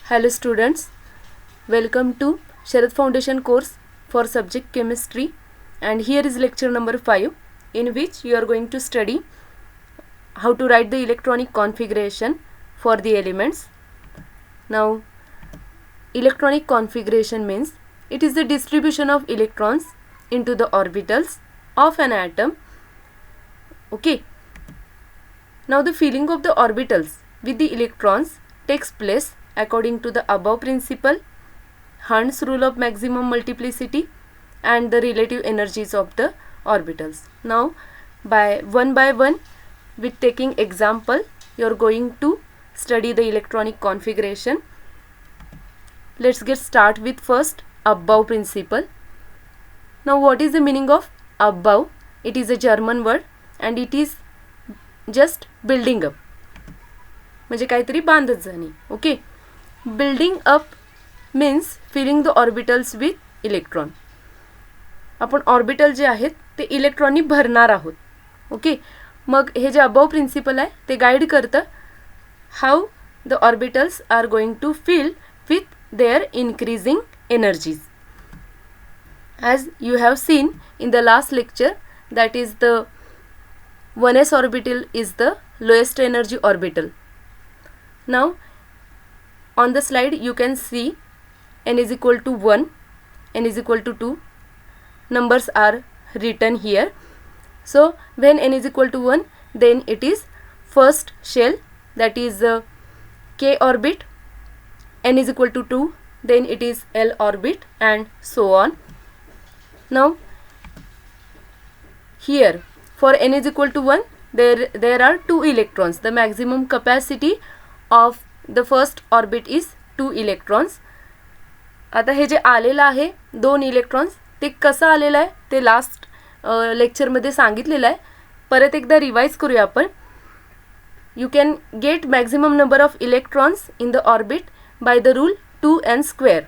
Hello students, welcome to Sharad Foundation course for subject chemistry, and here is lecture number 5 in which you are going to study how to write the electronic configuration for the elements. Now electronic configuration means it is the distribution of electrons into the orbitals of an atom. Okay. Now the filling of the orbitals with the electrons takes place according to the above principle, Hund's rule of maximum multiplicity, and the relative energies of the orbitals. Now by one, with taking example, you are going to study the electronic configuration. Let's get start with first above principle. Now what is the meaning of above? It is a German word and it is just building up, म्हणजे काहीतरी बांधत जाणे. Okay. Building up means filling the orbitals with electron. आपण orbital जे आहेत ते इलेक्ट्रॉननी भरणार आहोत. ओके. मग हे जे अबव प्रिन्सिपल आहे ते गाईड करतं how the orbitals are going to fill with their increasing energies. As you have seen in the last lecture, that is the 1s orbital is the lowest energy orbital. Now on the slide you can see n is equal to 1, n is equal to 2. Numbers are written here. So when n is equal to 1, then it is first shell, that is k orbit. N is equal to 2, then it is l orbit, and so on. Now here for n is equal to 1, there are 2 electrons. The maximum capacity of the first orbit is 2 electrons. आता हे जे आलेलं आहे 2 electrons, ते कसं आलेलं आहे ते last लेक्चरमध्ये सांगितलेलं आहे. परत एकदा रिवाइज करूया आपण. You can get maximum number of electrons in the orbit by the rule 2n square.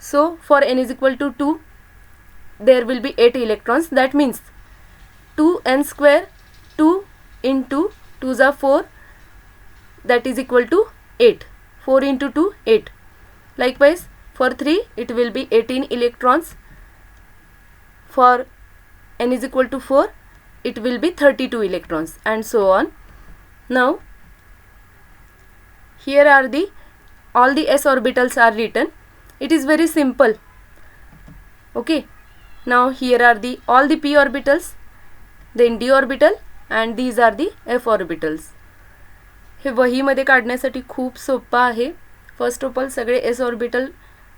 So for n is equal to 2, there will be 8 electrons. That means 2n square, 2 into 2s are 4, that is equal to 8. 4 into 2, 8. Likewise for 3 it will be 18 electrons. For n is equal to 4 it will be 32 electrons, and so on. Now here are all the s orbitals are written. It is very simple. Okay. Now here are all the p orbitals, then d orbital, and these are the f orbitals. हे वहीमध्ये काढण्यासाठी खूप सोपं आहे. First of all सगळे S orbital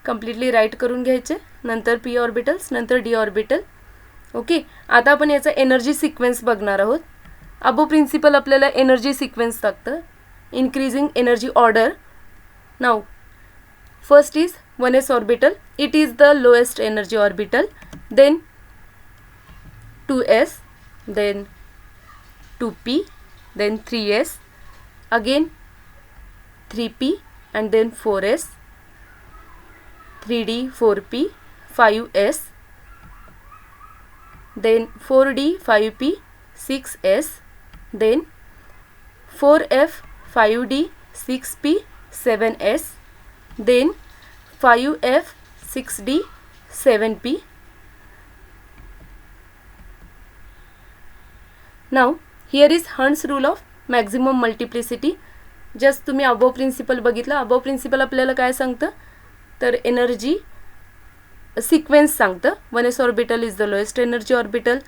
completely right करून घ्यायचे, नंतर P orbitals, नंतर D orbital. Okay. आता आपण याचा एनर्जी सिक्वेन्स बघणार आहोत. अबो प्रिन्सिपल आपल्याला एनर्जी सिक्वेन्स लागतं, increasing energy order. Now first is 1s orbital. It is the lowest energy orbital. Then 2s, then 2p, then 3s, again 3p, and then 4s, 3d, 4p, 5s, then 4d, 5p, 6s, then 4f, 5d, 6p, 7s, then 5f, 6d, 7p. Now here is Hund's rule of maximum multiplicity. Just तुम्ही above principal बघितला. Above principle आपल्याला काय सांगतं तर energy sequence सांगतं. 1s orbital is the lowest energy orbital.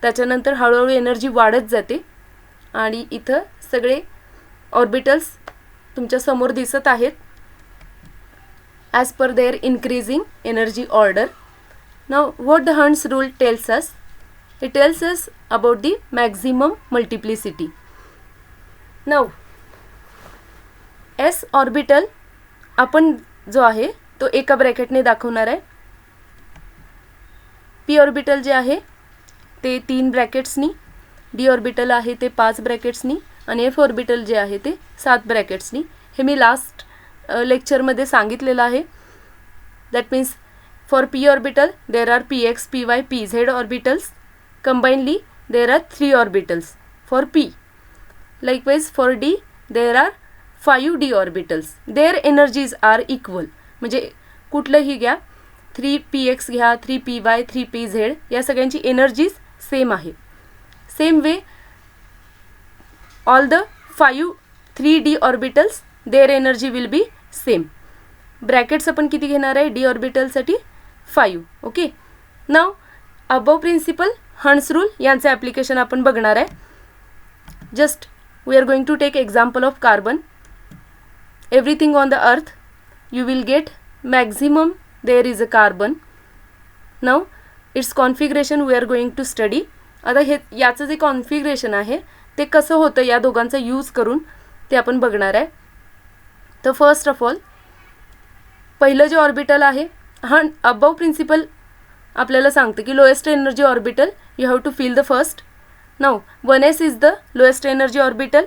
त्याच्यानंतर हळूहळू energy वाढत जाते आणि इथं सगळे ऑर्बिटल्स तुमच्या समोर दिसत आहेत as per their increasing energy order. Now what the Hund's rule tells us? It tells us about the maximum multiplicity. Now s orbital आपण जो आहे तो एका ब्रॅकेटने दाखवणार आहे. p ऑर्बिटल जे आहे ते 3 ब्रॅकेट्सनी, d ऑर्बिटल आहे ते 5 ब्रॅकेट्सनी, आणि f ऑर्बिटल जे आहे ते 7 ब्रॅकेट्सनी. हे मी लास्ट लेक्चरमध्ये सांगितलेलं आहे. That means for p orbital there are px, py, pz orbitals. Combinedly there are 3 orbitals for p. Likewise for d there are 5 d orbitals their energies are equal. म्हणजे कुठलंही घ्या, 3px घ्या, 3py, 3pz, या सगळ्यांची energies same आहे. Same way all the 5 3d orbitals their energy will be same. Brackets आपण किती घेणार आहे डी ऑर्बिटलसाठी 5. Okay. Now aufbau principal, Hund's rule यांचे ॲप्लिकेशन आपण बघणार आहे. Just we are going to take example of carbon. Everything on the earth you will get maximum there is a carbon. Now its configuration we are going to study. आता हे याचं जे configuration आहे ते कसं होतं या दोघांचा यूज करून ते आपण बघणार आहे. तर फर्स्ट ऑफ ऑल पहिलं जे ऑर्बिटल आहे, अबव प्रिन्सिपल आपल्याला सांगतं की lowest energy orbital you have to fill the first. Now 1s is the lowest energy orbital.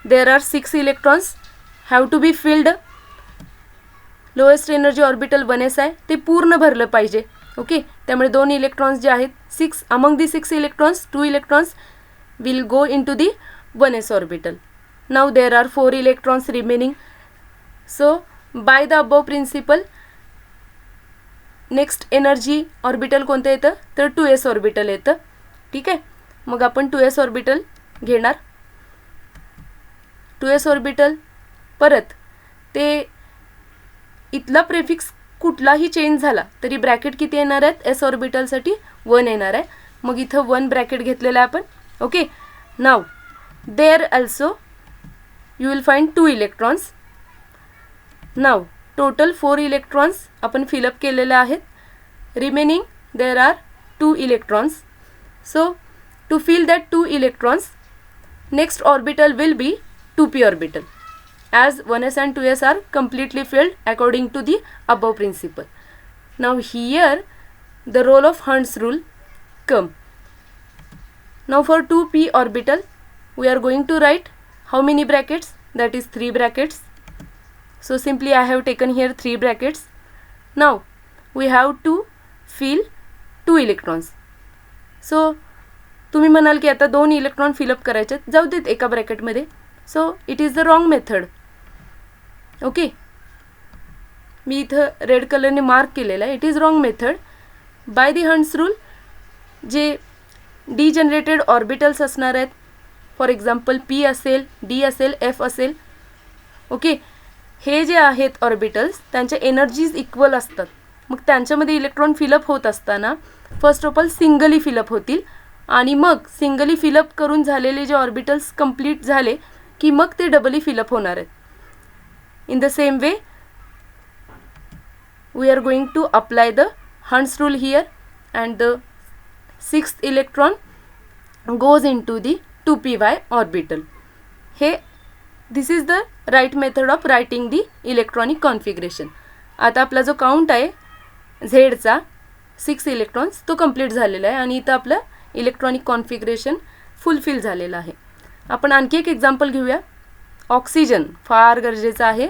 There are 6 electrons have to be filled. Lowest energy orbital 1s आहे, ते पूर्ण भरलं पाहिजे. ओके. त्यामुळे 2 इलेक्ट्रॉन्स जे आहेत 6 among the 6 electrons 2 electrons will go in to the 1s orbital. Now there are 4 electrons remaining. So by the aufbau principle next energy orbital कोणतं येतं तर 2s ऑर्बिटल येतं. ठीक आहे. मग आपण 2s ऑर्बिटल घेणार. 2s ऑर्बिटल परत ते इथला प्रेफिक्स कुठलाही चेंज झाला तरी ब्रॅकेट किती येणार आहेत s ऑर्बिटलसाठी 1 येणार आहे. मग इथं 1 ब्रॅकेट घेतलेलं आहे आपण. Okay. Now there also you will find 2 electrons. Now total 4 electrons आपण फिलअप केलेले आहेत. Remaining there are 2 electrons. So to fill that 2 electrons, next orbital will be 2p orbital as 1s and 2s are completely filled according to the above principle. Now here the role of Hund's rule come. Now for 2p orbital we are going to write how many brackets, that is 3 brackets. So simply I have taken here 3 brackets. Now we have to fill 2 electrons. So तुम्ही म्हणाल की आता 2 electron fill up करायचे, जाऊ देत एका ब्रॅकेटमध्ये. So it is the wrong method. Okay. मी इथं रेड कलरने मार्क केलेलं आहे. It is wrong method. By the Hund's rule जे डिजनरेटेड ऑर्बिटल्स असणार आहेत, फॉर एक्झाम्पल पी असेल, डी असेल, एफ असेल. ओके. हे जे आहेत ऑर्बिटल्स त्यांच्या एनर्जीज इक्वल असतात. मग त्यांच्यामध्ये इलेक्ट्रॉन फिलअप होत असताना first of all singly fill up होतील आणि मग सिंगली फिलअप करून झालेले जे ऑर्बिटल्स कंप्लीट झाले की मग ते डबली फिलअप होणार आहेत. In the same way we are going to apply the Hund's rule here and the 6th electron goes in to the 2py orbital. हे this is the right method of writing the electronic configuration. आता आपला जो count आहे झेडचा 6 electrons तो complete झालेला आहे आणि इथं आपलं इलेक्ट्रॉनिक कॉन्फिगरेशन फुलफिल झालेलं आहे. आपण आणखी एक एक्झाम्पल घेऊया. ऑक्सिजन फार गरजेचं आहे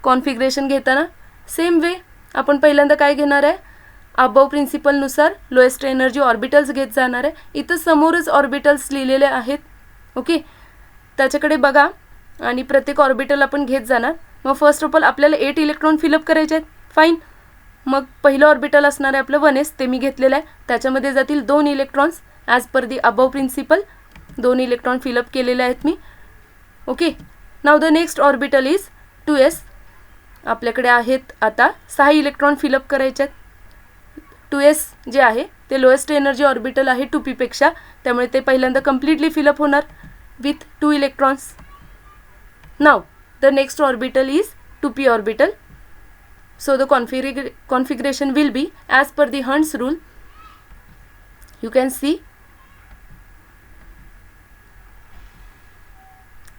कॉन्फिगरेशन घेताना. सेम वे आपण पहिल्यांदा काय घेणार आहे, अबव प्रिन्सिपलनुसार लोएस्ट एनर्जी ऑर्बिटल्स घेत जाणार आहे. इथं समोरच ऑर्बिटल्स लिहिलेले आहेत. ओके. त्याच्याकडे बघा आणि प्रत्येक ऑर्बिटल आपण घेत जाणार. मग फर्स्ट ऑफ ऑल आपल्याला 8 इलेक्ट्रॉन फिलअप करायचे आहेत. फाईन. मग पहिलं ऑर्बिटल असणार आहे आपलं 1s, ते मी घेतलेलं आहे. त्याच्यामध्ये जातील 2 electrons as per the Aufbau principle. 2 electron fill up केलेले आहेत मी. Okay. Now the next orbital is 2s. आपल्याकडे आहेत आता 6 इलेक्ट्रॉन फिलअप करायचे आहेत. 2s जे आहे ते लोएस्ट एनर्जी ऑर्बिटल आहे 2p पेक्षा, त्यामुळे ते पहिल्यांदा कम्प्लिटली फिलअप होणार with 2 electrons. Now the next orbital is 2p orbital. So the configuration will be as per the Hund's rule. You can see,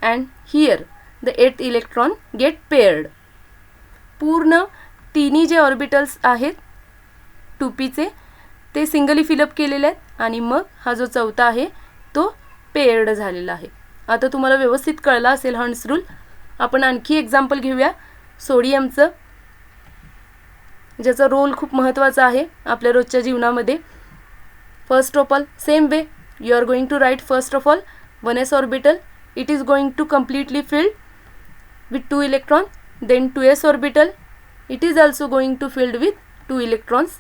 and here the 8th electron get paired. पूर्ण तिन्ही जे orbitals आहेत 2p चे ते singly fill up केलेले आहेत आणि मग हा जो चौथा आहे तो पेअर्ड झालेला आहे. आता तुम्हाला व्यवस्थित कळलं असेल हंड्स रूल. आपण आणखी एक्झाम्पल घेऊया सोडियमचं, ज्याचा रोल खूप महत्त्वाचा आहे आपल्या रोजच्या जीवनामध्ये. First of all same way you are going to write first of all 1s orbital it is going to completely filled with 2 electrons. Then 2s orbital, it is also going to filled with 2 electrons.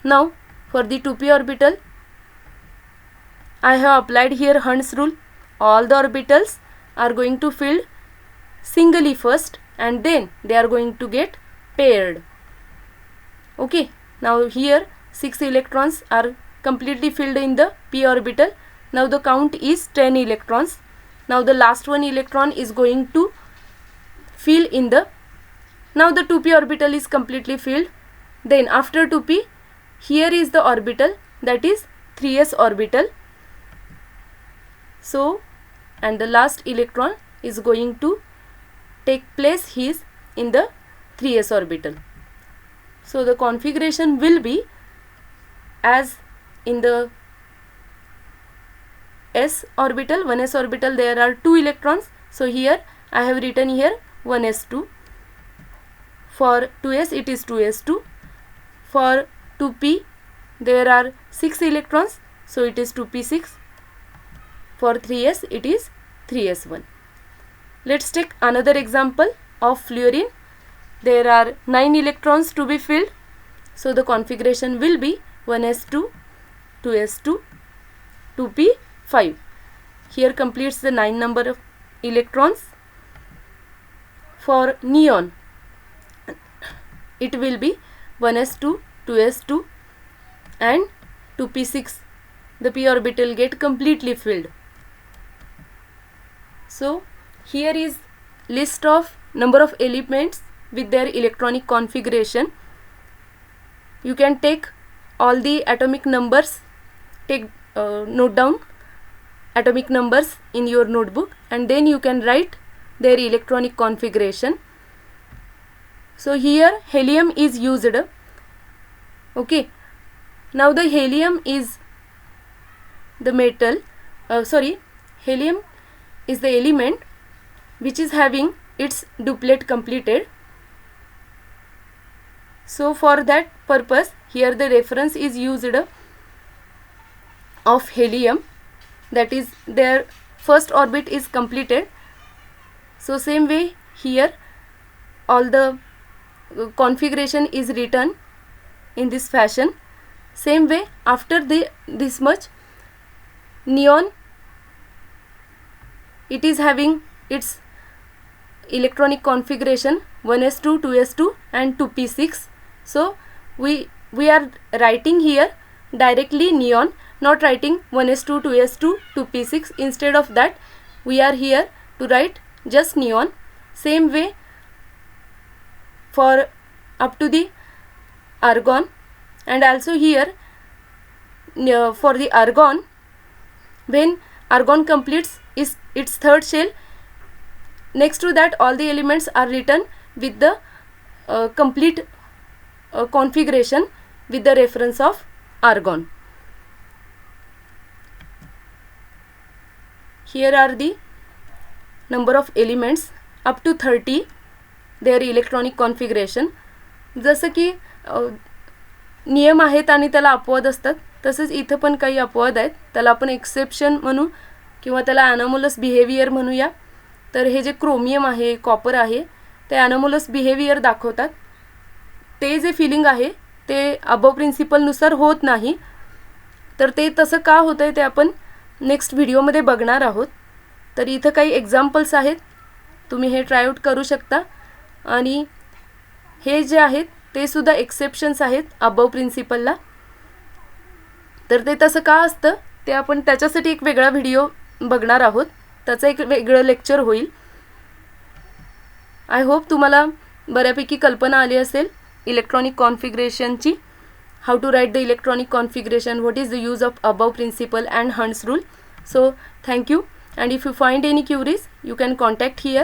Now for the 2p orbital, I have applied here Hund's rule. All the orbitals are going to filled singly first, and then they are going to get paired. Okay, now here 6 electrons are completely filled in the p orbital. Now the count is 10 electrons. Now the last one electron is going to fill in the, now the 2p orbital is completely filled. Then after 2p, here is the orbital, that is 3s orbital. So, and the last electron is going to take place his in the 3s orbital. So the configuration will be as in the s orbital, 1s orbital, there are 2 electrons. So here I have written here 1s2. For 2s it is 2s2. For 2p there are 6 electrons, so it is 2p6. For 3s it is 3s1. Let's take another example of fluorine. There are 9 electrons to be filled. So the configuration will be 1s2, 2s2, 2p5. Here completes the 9 number of electrons. For neon, it will be 1s2, 2s2 and 2p6. The p orbital get completely filled. So here is list of number of elements with their electronic configuration. You can take all the atomic numbers, note down atomic numbers in your notebook, and then you can write their electronic configuration. So here helium is used. Okay, now the helium is the metal, helium is the element which is having its duplet completed. So for that purpose, here the reference is used of helium, that is their first orbit is completed. So same way here all the configuration is written in this fashion. Same way after this much, neon, it is having its electronic configuration 1s2, 2s2 and 2p6. So we are writing here directly neon, not writing 1s2, 2s2, 2p6. Instead of that, we are here to write just neon. Same way for up to the argon, and also here for the argon, when argon completes its third shell, next to that all the elements are written with the complete configuration with the reference of argon. Here are the number of elements up to 30, their electronic configuration. जसं की नियम आहेत आणि त्याला अपवाद असतात, तसेच इथं पण काही अपवाद आहेत. त्याला आपण एक्सेप्शन म्हणू किंवा त्याला ॲनोमलस बिहेवियर म्हणूया. तर हे जे क्रोमियम आहे, कॉपर आहे, ते ॲनोमलस बिहेवियर दाखवतात. ते जे फिलिंग आहे ते अबव प्रिन्सिपलनुसार होत नाही. तर ते तसं का होतं आहे ते आपण नेक्स्ट व्हिडिओमध्ये बघणार आहोत. तर इथं काही एक्झाम्पल्स आहेत, तुम्ही हे ट्राय आउट करू शकता. आणि हे जे आहेत ते सुद्धा एक्सेप्शन्स आहेत अबव प्रिन्सिपलला. तर ते तसं का असतं ते आपण त्याच्यासाठी एक वेगळा व्हिडिओ बघणार आहोत, त्याचं एक वेगळं लेक्चर होईल. आय होप तुम्हाला बऱ्यापैकी कल्पना आली असेल इलेक्ट्रॉनिक कॉन्फिगरेशनची. How to write the electronic configuration, what is the use of Aufbau principle and Hund's rule. So thank you, and if you find any queries you can contact here.